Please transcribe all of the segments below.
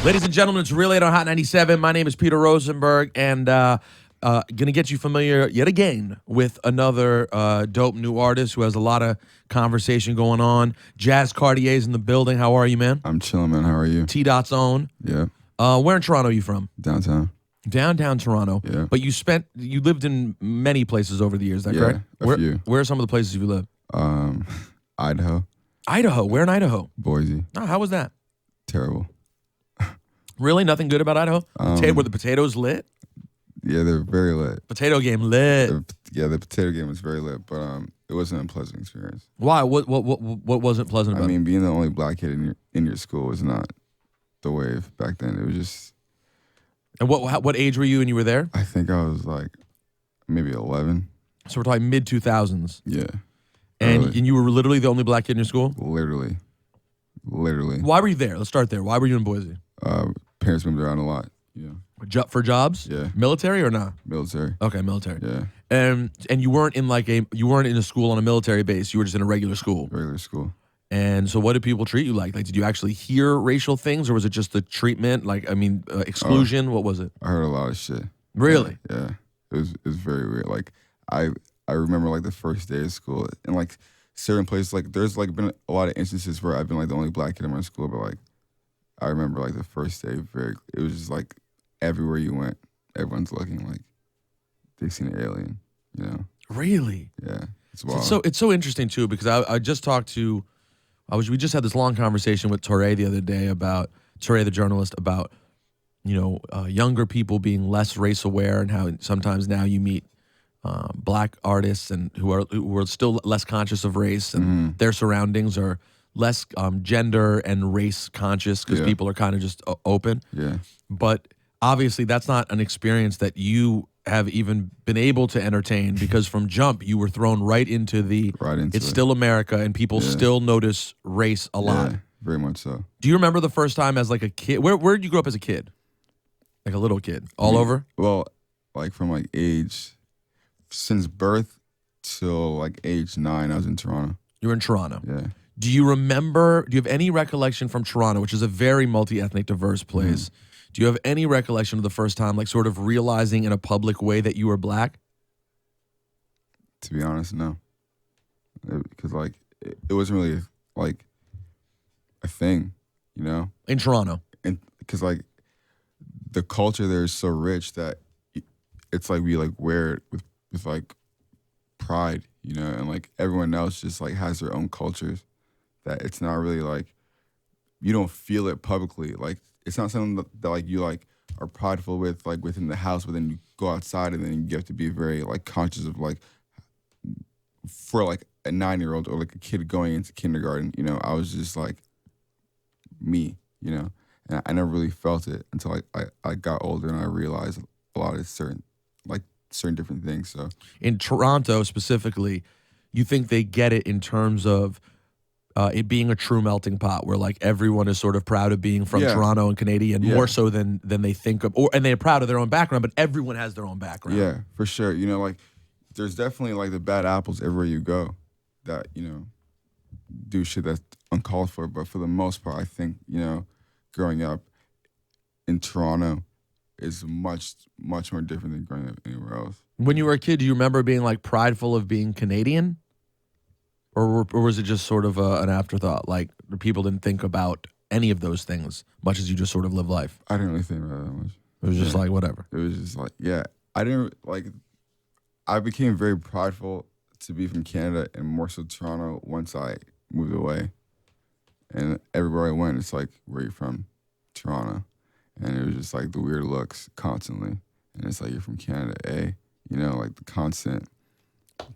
Ladies and gentlemen, it's Relay on Hot 97. My name is Peter Rosenberg, and gonna get you familiar yet again with another dope new artist who has a lot of conversation going on. Jazz Cartier's in the building. How are you, man? I'm chilling, man. How are you? T-Dot's own. Yeah. Where in Toronto are you from? Downtown. Downtown Toronto. Yeah. But you lived in many places over the years, is that correct? A few. Where are some of the places you lived? Idaho. Idaho. Where in Idaho? Boise. Oh, how was that? Terrible. Really? Nothing good about Idaho? Were the potatoes lit? Yeah, they're very lit. Potato game lit. The potato game was very lit, but it wasn't a pleasant experience. Why? What wasn't pleasant about it? I mean, being the only black kid in your school was not the wave back then. It was just. And what age were you when you were there? I think I was like maybe 11. So we're talking mid 2000s. Yeah. And you were literally the only black kid in your school? Literally. Why were you there? Let's start there. Why were you in Boise? Parents moved around a lot. Yeah. For jobs? Yeah. Military or not? Military. Okay, military. Yeah. And you weren't in a school on a military base. You were just in a regular school. Regular school. And so what did people treat you like? Like, did you actually hear racial things, or was it just the treatment? Like, exclusion? What was it? I heard a lot of shit. Really? Yeah. It was very weird. Like I remember like the first day of school and like certain places, like there's like been a lot of instances where I've been like the only black kid in my school, but like I remember like the first day it was just like everywhere you went, everyone's looking like they've seen an alien, you know? Really? Yeah. It's wild. It's so interesting too, because I just talked to we just had this long conversation with Torre the other day about Torre the journalist about younger people being less race aware and how sometimes now you meet black artists and who are still less conscious of race and their surroundings are less gender and race conscious because people are kind of just open. Yeah. But obviously that's not an experience that you have even been able to entertain because from jump you were thrown right into it's still America and people still notice race a lot. Yeah, very much so. Do you remember the first time as like a kid? Where did you grow up as a kid? Like a little kid? All over? Well, like from like since birth till like age 9, I was in Toronto. You were in Toronto. Yeah. Do you have any recollection from Toronto, which is a very multi-ethnic, diverse place? Do you have any recollection of the first time, like sort of realizing in a public way that you were black? To be honest, no. Because like it wasn't really like a thing, you know? In Toronto. And because like the culture there is so rich that it's like we like wear it with like pride, you know? And like everyone else just like has their own cultures that it's not really like, you don't feel it publicly. Like it's not something that like you like are prideful with like within the house, but then you go outside and then you have to be very like conscious of like for like a 9-year-old or like a kid going into kindergarten, you know, I was just like me, you know, and I never really felt it until I got older and I realized a lot of certain different things. So in Toronto specifically, you think they get it in terms of it being a true melting pot where like everyone is sort of proud of being from Toronto and Canadian more so than they think of, and they're proud of their own background, but everyone has their own background. Yeah, for sure. You know, like there's definitely like the bad apples everywhere you go that, you know, do shit that's uncalled for. But for the most part, I think, you know, growing up in Toronto is much, much more different than growing up anywhere else. When you were a kid, do you remember being like prideful of being Canadian? Or was it just sort of an afterthought? Like people didn't think about any of those things much as you just sort of live life? I didn't really think about it that much. It was just like whatever. It was just like, I didn't like, I became very prideful to be from Canada and more so Toronto once I moved away. And everywhere I went, it's like, where are you from? Toronto. And it was just like the weird looks constantly. And it's like, you're from Canada, eh? You know, like the constant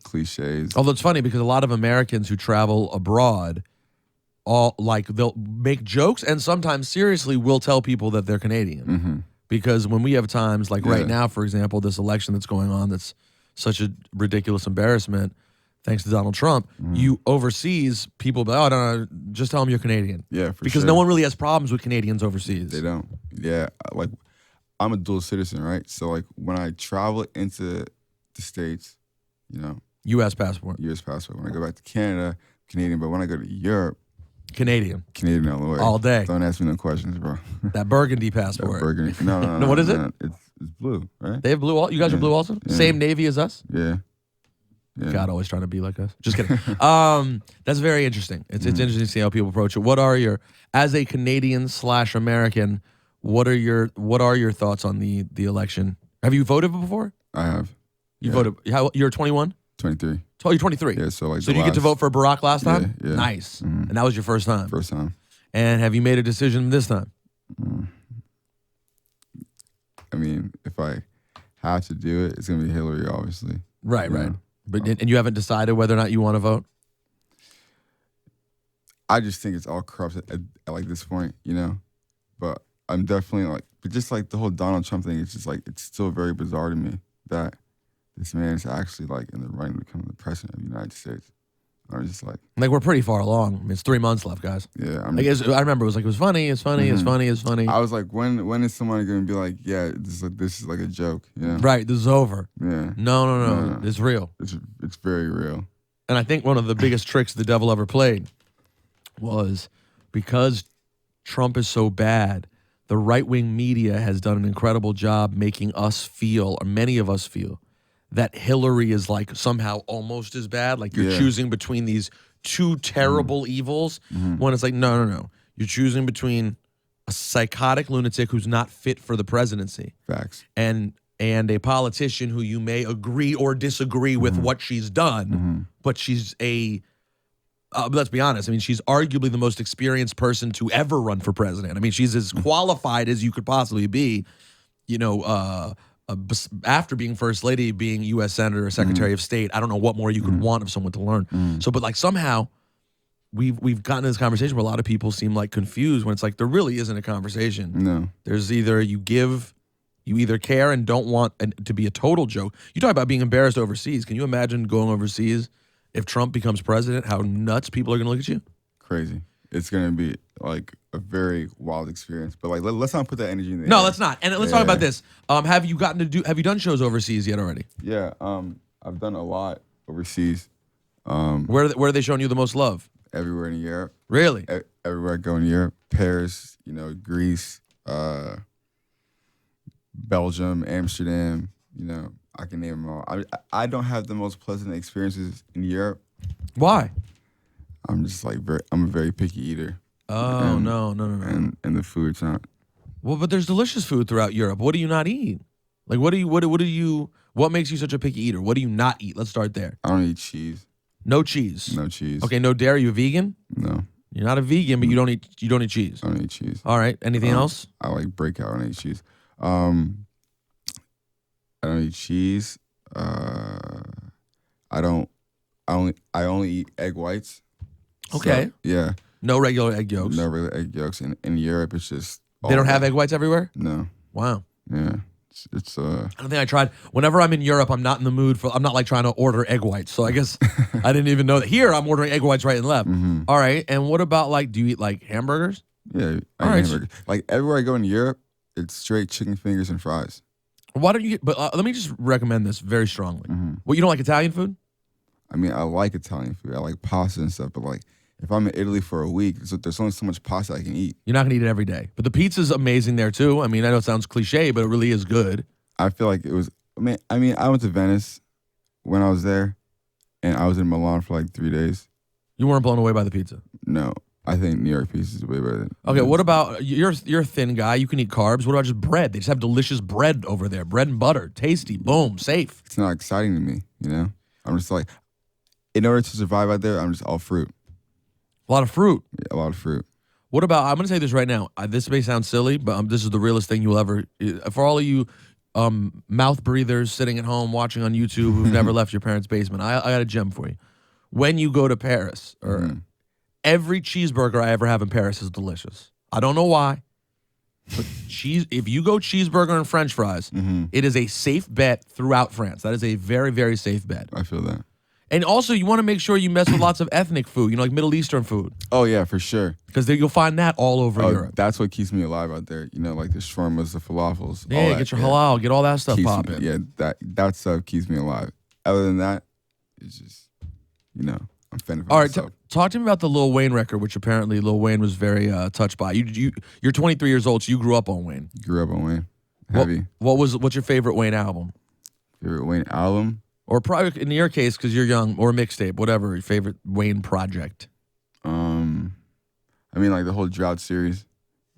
cliches. Although it's funny because a lot of Americans who travel abroad, they'll make jokes and sometimes seriously will tell people that they're Canadian. Because when we have times like right now, for example, this election that's going on that's such a ridiculous embarrassment, thanks to Donald Trump, you overseas, people be, oh, no, just tell them you're Canadian. Yeah, for because sure. no one really has problems with Canadians overseas. They don't. Yeah, like I'm a dual citizen, right? So like when I travel into the States, you know, U.S. passport. U.S. passport. When I go back to Canada, Canadian. But when I go to Europe, Canadian. Canadian all the way. All day. Don't ask me no questions, bro. That burgundy passport. Burgundy. No, No, what is it? It's blue, right? They have blue. You guys are blue also? Yeah. Same Navy as us? Yeah. God, always trying to be like us. Just kidding. That's very interesting. It's interesting to see how people approach it. What are your, as a Canadian/American, what are your thoughts on the election? Have you voted before? I have. You voted. You're 21? 23. Oh, you're 23. Yeah, so So you get to vote for Barack last time? Yeah. Nice. And that was your first time? First time. And have you made a decision this time? I mean, if I have to do it, it's going to be Hillary, obviously. Right. But and you haven't decided whether or not you want to vote? I just think it's all corrupt at like this point, But I'm definitely but just like the whole Donald Trump thing, it's just like, it's still very bizarre to me that this man is actually like in the running to become the president of the United States. I'm just like we're pretty far along. I mean, it's 3 months left, guys. Yeah, I remember it was funny. It's funny. I was like, when is someone going to be like, yeah, this is like a joke, Right, this is over. Yeah. No. It's real. It's very real. And I think one of the biggest tricks the devil ever played was because Trump is so bad, the right-wing media has done an incredible job making us feel, or many of us feel, that Hillary is like somehow almost as bad. Like you're choosing between these two terrible evils. When it's like, no. You're choosing between a psychotic lunatic who's not fit for the presidency. Facts. And a politician who you may agree or disagree with what she's done, but she's let's be honest. I mean, she's arguably the most experienced person to ever run for president. I mean, she's as qualified as you could possibly be, after being first lady, being U.S. Senator or Secretary of State. I don't know what more you could want of someone to learn. So, but like somehow we've gotten to this conversation where a lot of people seem like confused when it's like there really isn't a conversation. No. There's either you either care and don't want to be a total joke. You talk about being embarrassed overseas. Can you imagine going overseas if Trump becomes president, how nuts people are going to look at you? Crazy. It's going to be like a very wild experience. But like, let's not put that energy in there. No, let's not. And let's talk about this. Have you done shows overseas yet already? Yeah. I've done a lot overseas. Where are they showing you the most love? Everywhere in Europe. Really? Everywhere I go in Europe. Paris, Greece, Belgium, Amsterdam, I can name them all. I don't have the most pleasant experiences in Europe. Why? I'm just like I'm a very picky eater. Oh, no. And the food's not. Well, but there's delicious food throughout Europe. What do you not eat? Like, what makes you such a picky eater? What do you not eat? Let's start there. I don't eat cheese. No cheese. No cheese. Okay, no dairy. You a vegan? No. You're not a vegan, but you don't eat cheese. I don't eat cheese. All right. Anything else? I like breakout. I don't eat cheese. I don't eat cheese. I only eat egg whites. Okay. So, yeah. No regular egg yolks. No regular egg yolks. In Europe, it's just they don't have egg whites everywhere? No. Wow. Yeah. It's I don't think I tried. Whenever I'm in Europe, I'm not in the mood I'm not like trying to order egg whites. So I guess I didn't even know that. Here, I'm ordering egg whites right and left. All right. And what about do you eat like hamburgers? Yeah. I eat hamburgers. Like everywhere I go in Europe, it's straight chicken fingers and fries. Why don't you get, but let me just recommend this very strongly. Well, you don't like Italian food? I mean, I like Italian food. I like pasta and stuff, but like if I'm in Italy for a week, there's only so much pasta I can eat. You're not gonna eat it every day. But the pizza's amazing there too. I mean, I know it sounds cliche, but it really is good. I feel like it was, I mean, I went to Venice when I was there, and I was in Milan for like 3 days. You weren't blown away by the pizza? No. I think New York pizza is way better than Okay, what about, you're a thin guy, you can eat carbs. What about just bread? They just have delicious bread over there. Bread and butter, tasty, boom, safe. It's not exciting to me, I'm just like, in order to survive out there, I'm just all fruit. A lot of fruit. Yeah, a lot of fruit. What about, I'm going to say this right now. This may sound silly, but this is the realest thing you'll ever, for all of you mouth breathers sitting at home watching on YouTube who've never left your parents' basement, I got a gem for you. When you go to Paris, or every cheeseburger I ever have in Paris is delicious. I don't know why, but if you go cheeseburger and French fries, it is a safe bet throughout France. That is a very, very safe bet. I feel that. And also, you want to make sure you mess with lots of ethnic food, like Middle Eastern food. Oh, yeah, for sure. Because you'll find that all over Europe. That's what keeps me alive out there. Like the shawarmas, the falafels. Yeah, get your halal, get all that stuff popping. Yeah, that stuff keeps me alive. Other than that, it's just, I'm fending for All right, myself. talk to me about the Lil Wayne record, which apparently Lil Wayne was very touched by. You're 23 years old, so you grew up on Wayne. Grew up on Wayne. Heavy. What's your favorite Wayne album? Favorite Wayne album? Or probably in your case, because you're young, or mixtape, whatever, your favorite Wayne project. I mean, like the whole Drought series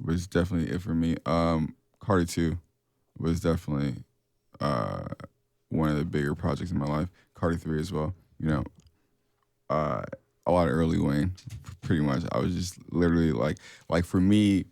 was definitely it for me. Cartier 2 was definitely one of the bigger projects in my life. Cartier 3 as well. You know, a lot of early Wayne, pretty much. I was just literally like for me,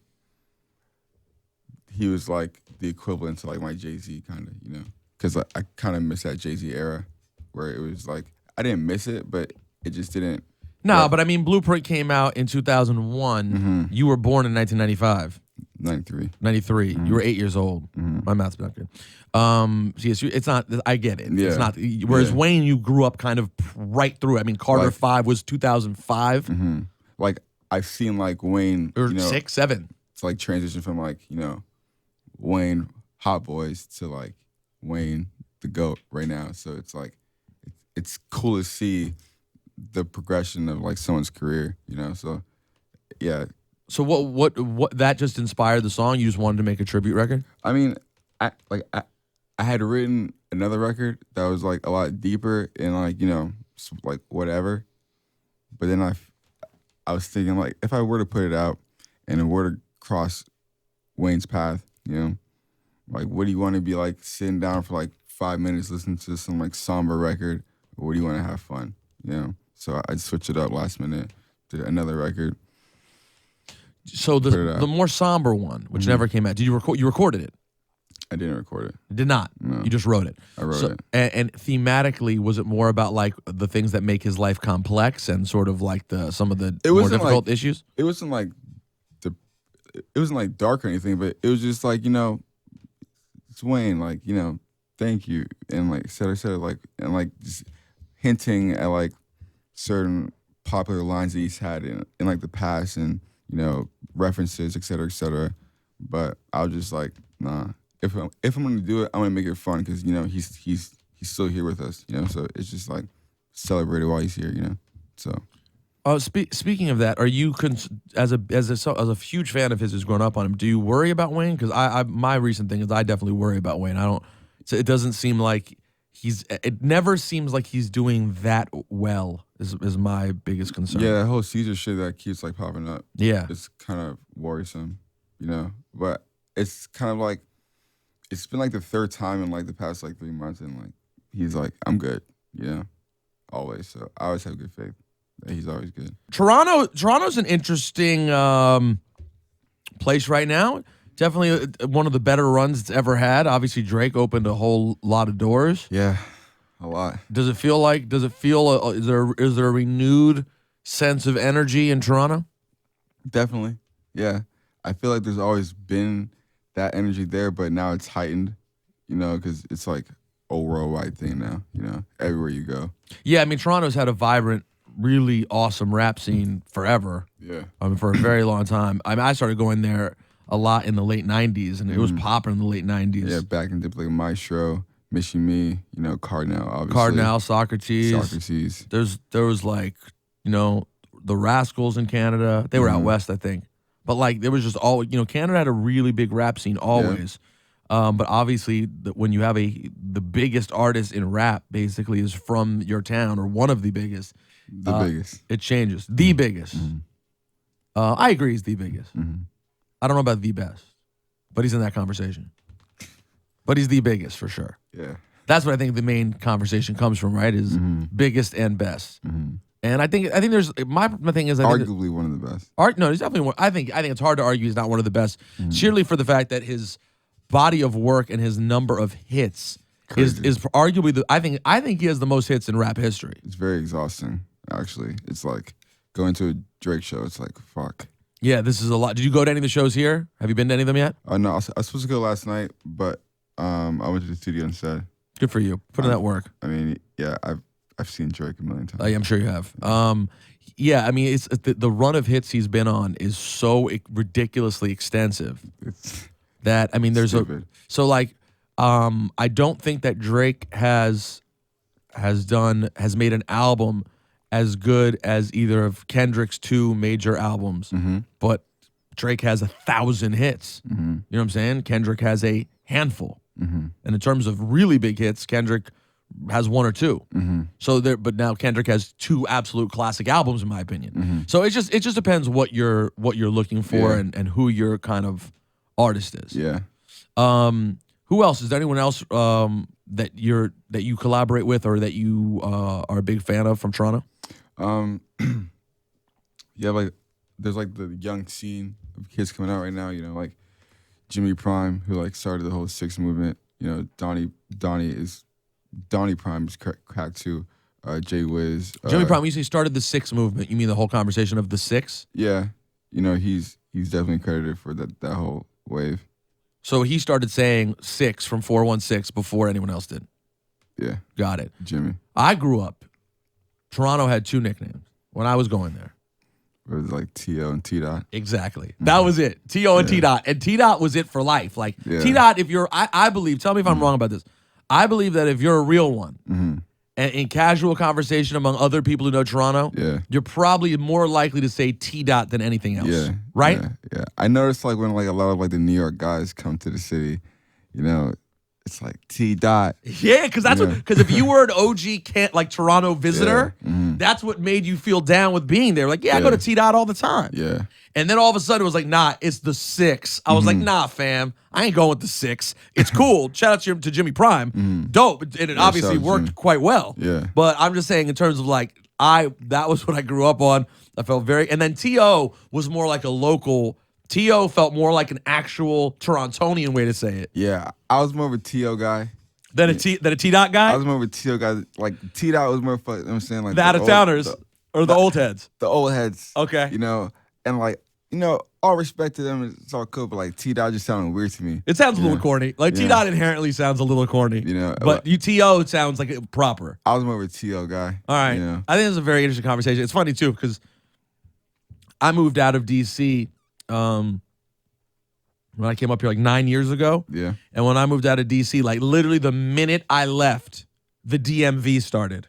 he was like the equivalent to like my Jay-Z kind of, you know, because I kind of miss that Jay-Z era where it was like, I didn't miss it, but it just didn't. No, but I mean, Blueprint came out in 2001. You were born in 1995. 93. 93. You were 8 years old. My math's not good. Yes, it's not. I get it. Yeah. It's not. Whereas Yeah. Wayne, you grew up kind of right through it. I mean, Carter Like- 5 was 2005 Like I've seen like Wayne, or you know, 6, 7. it's like transition from like, you know, Wayne Hot Boys to like Wayne the GOAT right now. So it's like it's cool to see the progression of like someone's career, you know. So yeah. So what that just inspired the song? You just wanted to make a tribute record? I mean, I had written another record that was like a lot deeper and like, you know, like whatever. But then I was thinking like if I were to put it out and it were to cross Wayne's path, you know, like what do you want to be like sitting down for like 5 minutes listening to some like somber record, or what do you want to have fun, you know? So I switched it up last minute, did another record. So the more somber one, which never came out, did you record? You recorded it? I didn't record it. Did not. No. You just wrote it. I wrote it. And thematically, was it more about like the things that make his life complex and sort of like some of the more difficult issues? It wasn't like it wasn't like dark or anything, but it was just like, you know, it's Wayne, like, you know, thank you, and like et cetera, like, and like just hinting at like certain popular lines that he's had in like the past, and you know, references, et cetera, et cetera. But I was just like, nah. If I'm gonna do it, I'm gonna make it fun because, you know, he's still here with us, you know. So it's just like celebrate it while he's here, you know. So. Speaking of that, are you as a huge fan of his who's grown up on him? Do you worry about Wayne? Because my recent thing is I definitely worry about Wayne. So it doesn't seem like it never seems like he's doing that well. Is my biggest concern. Yeah, that whole Caesar shit that keeps like popping up. Yeah, it's kind of worrisome, you know. But it's kind of like it's been like the third time in like the past like 3 months, and like he's like, I'm good, you know, always. So I always have good faith. He's always good. Toronto's an interesting place right now. Definitely one of the better runs it's ever had. Obviously, Drake opened a whole lot of doors. Yeah, a lot. Does it feel is there a renewed sense of energy in Toronto? Definitely. Yeah, I feel like there's always been that energy there, but now it's heightened. You know, because it's like a worldwide thing now. You know, everywhere you go. Yeah, I mean, Toronto's had a vibrant, really awesome rap scene forever. Yeah. I mean, for a very long time. I mean, I started going there a lot in the late 90s, and it was popping in the late 90s. Yeah, back in like Maestro, Missing Me, you know, Cardinal, obviously. Cardinal, Socrates. There was like, you know, the Rascals in Canada. They were out west, I think. But like, there was just all, you know, Canada had a really big rap scene always. But obviously, when you have the biggest artist in rap basically is from your town, or one of the biggest. The biggest. It changes. The biggest. I agree he's the biggest. I don't know about the best, but he's in that conversation. But he's the biggest for sure. Yeah. That's what I think the main conversation comes from, right? Is biggest and best. And I think there's my thing is arguably one of the best. No, he's definitely one. I think it's hard to argue he's not one of the best. Surely for the fact that his body of work and his number of hits is arguably I think he has the most hits in rap history. It's very exhausting, actually. It's like going to a Drake show. It's like, fuck. Yeah, this is a lot. Did you go to any of the shows here? Have you been to any of them yet? No, I was supposed to go last night, but I went to the studio instead. Good for you. Put in that work. I mean, yeah, I've seen Drake a million times. Yeah, I'm sure you have. Yeah, I mean, it's the run of hits he's been on is so ridiculously extensive that I mean, there's stupid. I don't think that Drake has made an album as good as either of Kendrick's 2 major albums, but Drake has 1,000 hits. You know what I'm saying? Kendrick has a handful. And in terms of really big hits, Kendrick has 1 or 2. So there, but now Kendrick has 2 absolute classic albums, in my opinion. So it just depends what you're looking for and who your kind of artist is. Yeah. Who else? Is there anyone else that you collaborate with or that you are a big fan of from Toronto? Yeah, like there's like the young scene of kids coming out right now. You know, like Jimmy Prime, who like started the whole Six movement. You know, Donnie Prime is cracked too. Jay Wiz. Jimmy Prime, you say started the Six movement. You mean the whole conversation of the Six? Yeah, you know he's definitely credited for that whole wave. So he started saying 6 from 416 before anyone else did. Yeah, Got it. Jimmy. I grew up. Toronto had 2 nicknames when I was going there. It was like T.O. and T-Dot. Exactly. That was it. T.O. and T-Dot. And T-Dot was it for life. Like, T-Dot, if you're, I believe, tell me if I'm wrong about this. I believe that if you're a real one, and in casual conversation among other people who know Toronto, you're probably more likely to say T-Dot than anything else. Yeah. Right? Yeah. I noticed like when like a lot of like the New York guys come to the city, you know, it's like T-Dot. Yeah, because that's because if you were an OG like Toronto visitor, that's what made you feel down with being there. Like, I go to T-Dot all the time. Yeah. And then all of a sudden it was like, nah, it's the Six. I was like, nah, fam, I ain't going with the Six. It's cool. Shout out to Jimmy Prime. Dope. And it obviously worked quite well. Yeah. But I'm just saying in terms of like, that was what I grew up on. I felt and then T.O. was more like a local. T.O. felt more like an actual Torontonian way to say it. Yeah. I was more of a T.O. guy. Than a T-Dot guy? I was more of a T.O. guy. Like T-Dot was more fun. You know what I'm saying? Like the out-of-towners or the old heads? The old heads. Okay. You know, and like, you know, all respect to them, it's all cool, but like T-Dot just sounded weird to me. It sounds a little corny. Like T-Dot inherently sounds a little corny. You know, but T.O. sounds like proper. I was more of a T.O. guy. All right. You know? I think it's a very interesting conversation. It's funny too, because I moved out of DC when I came up here like 9 years ago. Yeah. And when I moved out of DC, like literally the minute I left, the DMV started.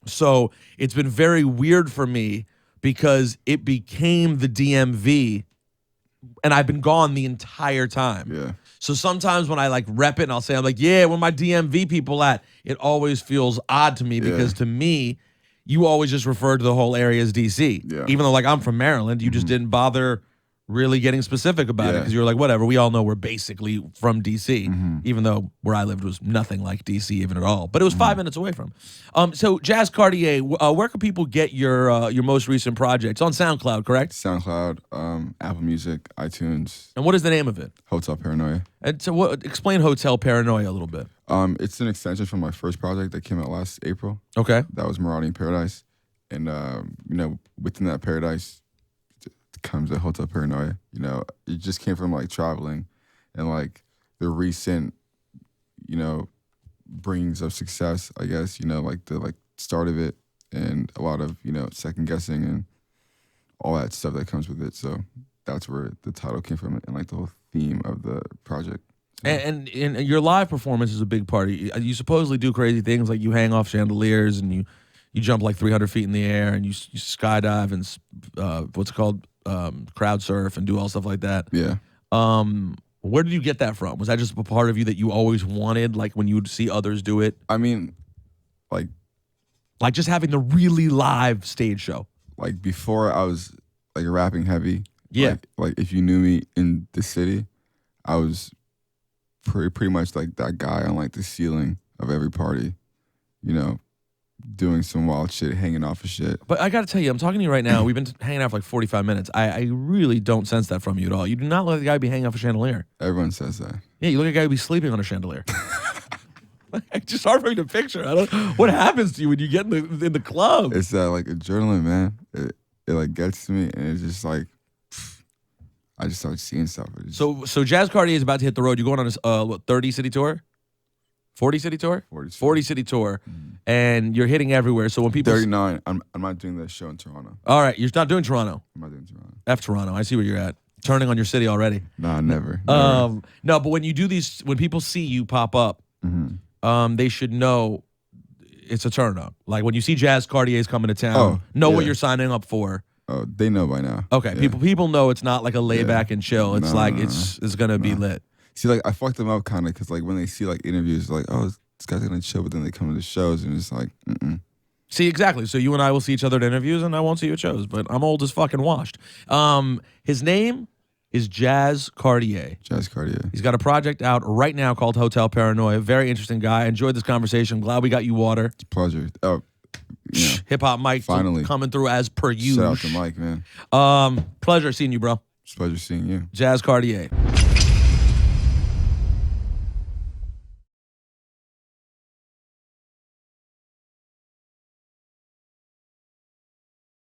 So it's been very weird for me because it became the DMV and I've been gone the entire time. Yeah. So sometimes when I like rep it and I'll say, I'm like, yeah, where my DMV people at? It always feels odd to me because to me, you always just refer to the whole area as DC. Yeah. Even though like I'm from Maryland, you just didn't bother really getting specific about it because you were like, whatever, we all know we're basically from DC, even though where I lived was nothing like DC even at all. But it was 5 minutes away from. So Jazz Cartier, where can people get your most recent projects? On SoundCloud, correct? SoundCloud, Apple Music, iTunes. And what is the name of it? Hotel Paranoia. And so explain Hotel Paranoia a little bit. It's an extension from my first project that came out last April. Okay. That was Marauding Paradise. And, you know, within that paradise comes a Hotel Paranoia. You know, it just came from like traveling and like the recent, you know, brings of success, I guess, you know, like the start of it and a lot of, you know, second guessing and all that stuff that comes with it. So that's where the title came from and like the whole theme of the project. So. And your live performance is a big part. You supposedly do crazy things like you hang off chandeliers and you jump like 300 feet in the air and you skydive and what's it called? Crowd surf and do all stuff like that. Yeah. Where did you get that from? Was that just a part of you that you always wanted, like when you would see others do it? I mean, like just having the really live stage show. Like before I was like rapping heavy. Yeah. Like if you knew me in the city, I was pretty much like that guy on like the ceiling of every party, you know, doing some wild shit, hanging off of shit. But I got to tell you, I'm talking to you right now. We've been hanging out for like 45 minutes. I really don't sense that from you at all. You do not look like a guy who be hanging off a chandelier. Everyone says that. Yeah, you look like a guy who be sleeping on a chandelier. It's just hard for me to picture. What happens to you when you get in the club? It's that like adrenaline, man. It like gets to me, and it's just like I just start seeing stuff. So Jazz Cartier is about to hit the road. You're going on a 30 city tour? 40 city tour? 40 city tour. And you're hitting everywhere. So when people 39, I'm not doing that show in Toronto. All right, you're not doing Toronto. I'm not doing Toronto. F Toronto. I see where you're at. Turning on your city already. Nah, never. No, but when you do these, when people see you pop up, they should know it's a turn up. Like when you see Jazz Cartier's coming to town, Oh, know what yeah. you're signing up for. Oh, they know by now. Okay, Yeah. people know it's not like a lay back and chill. It's like it's gonna be lit. See, like I fucked them up kind of because like when they see like interviews, like oh this guy's gonna chill, but then they come to the shows and it's like See, exactly. So you and I will see each other at interviews, and I won't see you at shows. But I'm old as fucking washed. His name is Jazz Cartier. Jazz Cartier. He's got a project out right now called Hotel Paranoia. Very interesting guy. Enjoyed this conversation. Glad we got you water. It's a pleasure. Oh, yeah. Hip Hop Mike Finally. coming through as per usual. Shout out to Mike, man. Pleasure seeing you, bro. It's a pleasure seeing you. Jazz Cartier.